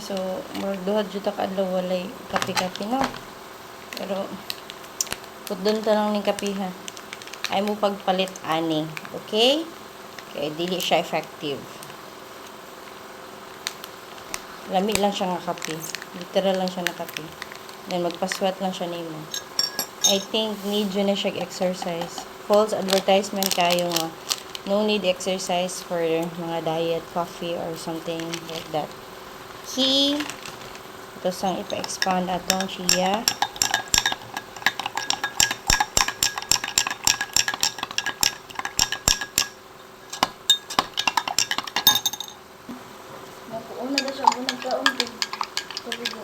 So, murag duha jud ta kadlaw walay kape-kape no. Pero pudon ta lang ning kape ha. Ay mo pagpalit ani, okay? Kaya dili siya effective. Lami lang siya nga kape. Literal lang siya na kape. Then magpaswat lang siya nimo. I think need yun na siya exercise. False advertisement kayo nga. No need exercise for mga diet, coffee, or something like that. Key. Ito sang ipa-expand atong chia. Nakuuna na siya. Bunag kaon. Kabugo.